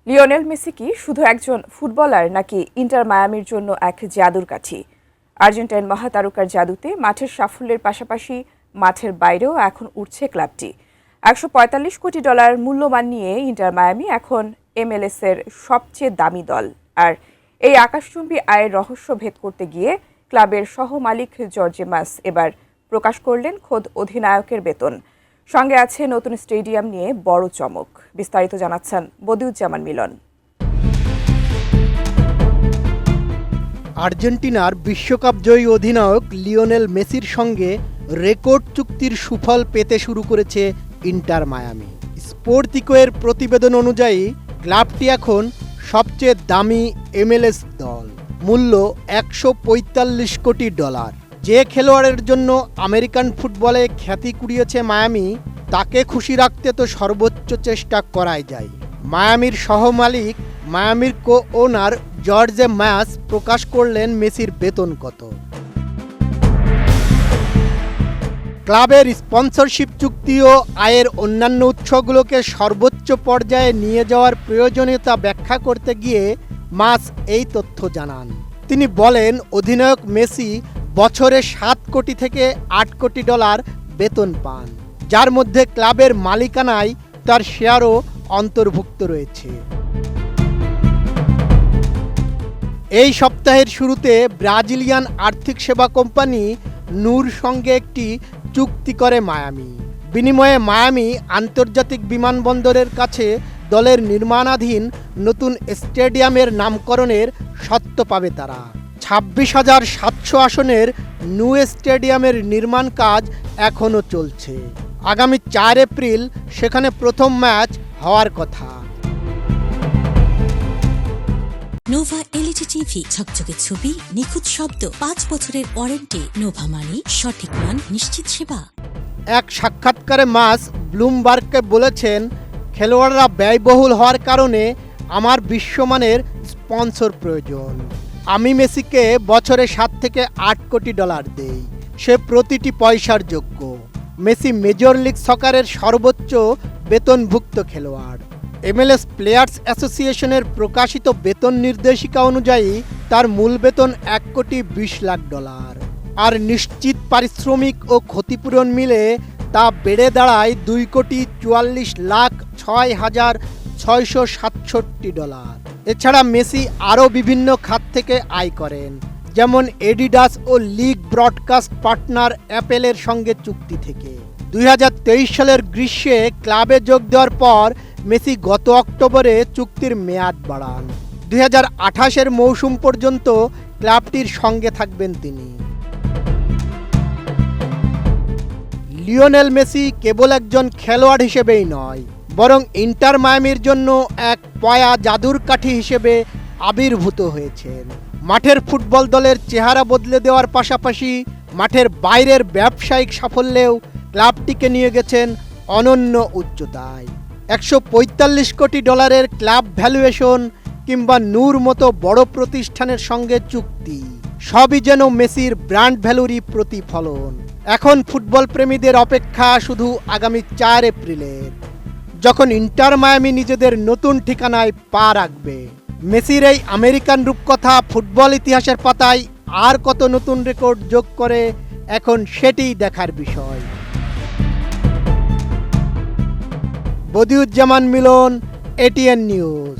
Lionel Messi কি শুধু একজন ফুটবলার নাকি ইন্টার মায়ামির জন্য এক জাদুর কাঠি? আর্জেন্টাইন মহাতারকার জাদুতে মাঠের সাফল্যের পাশাপাশি মাঠের বাইরেও এখন উঠছে ক্লাবটি। $145 কোটি মূল্যমান নিয়ে ইন্টার মায়ামি এখন MLS এর সবচেয়ে দামি দল। আর এই আকাশচুম্বী আয়ের রহস্য ভেদ করতে গিয়ে ক্লাবের সহমালিক জর্জে মাস এবার প্রকাশ করলেন খোদ অধিনায়কের বেতন। সঙ্গে আছে নতুন স্টেডিয়াম নিয়ে বড় চমক। বিস্তারিত জানাচ্ছেন বদিউজ্জামান মিলন। আর্জেন্টিনার বিশ্বকাপ জয়ী অধিনায়ক লিওনেল মেসির সঙ্গে রেকর্ড চুক্তির সুফল পেতে শুরু করেছে ইন্টার মায়ামি। স্পোর্তিকোয়ের প্রতিবেদন অনুযায়ী ক্লাবটি এখন সবচেয়ে দামি MLS দল, মূল্য $145 কোটি। যে খেলোয়াড়ের জন্য আমেরিকান ফুটবলে খ্যাতি কুড়িয়েছে মায়ামি, তাকে খুশি রাখতে তো সর্বোচ্চ চেষ্টা করাই যায়। মায়ামির সহমালিক মায়ামির ওনার জর্জে মাস প্রকাশ করলেন মেসির বেতন কত। ক্লাবের স্পন্সরশিপ চুক্তি ও আয়ের অন্যান্য উৎসগুলোকে সর্বোচ্চ পর্যায়ে নিয়ে যাওয়ার প্রয়োজনীয়তা ব্যাখ্যা করতে গিয়ে মাস এই তথ্য জানান। তিনি বলেন, অধিনায়ক মেসি বছরে $7 কোটি থেকে $8 কোটি বেতন পান, যার মধ্যে ক্লাবের মালিকানায় তার শেয়ারও অন্তর্ভুক্ত রয়েছে। এই সপ্তাহের শুরুতে ব্রাজিলিয়ান আর্থিক সেবা কোম্পানি নূর সঙ্গে একটি চুক্তি করে মায়ামি। বিনিময়ে মায়ামি আন্তর্জাতিক বিমানবন্দরের কাছে দলের নির্মাণাধীন নতুন স্টেডিয়ামের নামকরণের সত্ত্ব পাবে তারা। 26,700 আসনের নূ স্টেডিয়ামের নির্মাণ কাজ এখনও চলছে। আগামী 4 এপ্রিল সেখানে প্রথম ম্যাচ হওয়ার কথা। নোভা এলইডি টিভি, ঝকঝকে ছবি, নিখুঁত শব্দ, 5 বছরের ওয়ারেন্টি। নোভা মানি সঠিক মান, নিশ্চিত সেবা। এক সাক্ষাৎকারে মাস ব্লুমবার্গকে বলেছেন, খেলোয়াড়রা ব্যয়বহুল হওয়ার কারণে আমার বিশ্বমানের স্পন্সর প্রয়োজন। আমি মেসিকে বছরে $7 থেকে $8 কোটি দেই। সে প্রতিটি পয়সার যোগ্য। মেসি মেজর লিগ সকারের সর্বোচ্চ বেতনভুক্ত খেলোয়াড়। MLS প্লেয়ার্স অ্যাসোসিয়েশনের প্রকাশিত বেতন নির্দেশিকা অনুযায়ী তার মূল বেতন $1,20 লাখ। আর নিশ্চিত পারিশ্রমিক ও ক্ষতিপূরণ মিলে তা বেড়ে দাঁড়ায় $2,44,667। এছাড়া মেসি আরও বিভিন্ন খাত থেকে আয় করেন, যেমন এডিডাস ও লিগ ব্রডকাস্ট পার্টনার অ্যাপেলের সঙ্গে চুক্তি থেকে। 2023 সালের গ্রীষ্মে ক্লাবে যোগ দেওয়ার পর মেসি গত অক্টোবরে চুক্তির মেয়াদ বাড়ান। 2028 মৌসুম পর্যন্ত ক্লাবটির সঙ্গে থাকবেন তিনি। লিওনেল মেসি কেবল একজন খেলোয়াড় হিসেবেই নয়, বরং ইন্টার মায়ামির জন্য এক পয়া জাদুর কাঠি হিসেবে আবির্ভূত হয়েছেন। মাঠের ফুটবল দলের চেহারা বদলে দেওয়ার পাশাপাশি মাঠের বাইরের ব্যবসায়িক সাফল্যেও ক্লাবটিকে নিয়ে গেছেন অনন্য উচ্চতায়। $145 কোটি ক্লাব ভ্যালুয়েশন কিংবা নূর মতো বড় প্রতিষ্ঠানের সঙ্গে চুক্তি, সবই যেন মেসির ব্র্যান্ড ভ্যালুরই প্রতিফলন। এখন ফুটবল প্রেমীদের অপেক্ষা শুধু আগামী 4 এপ্রিলের, যখন ইন্টার মায়ামি নিজেদের নতুন ঠিকানায় পা রাখবে। মেসির এই আমেরিকান রূপকথা ফুটবল ইতিহাসের পাতায় আর কত নতুন রেকর্ড যোগ করে, এখন সেটিই দেখার বিষয়। বদিউজ্জামান মিলন, ATN নিউজ।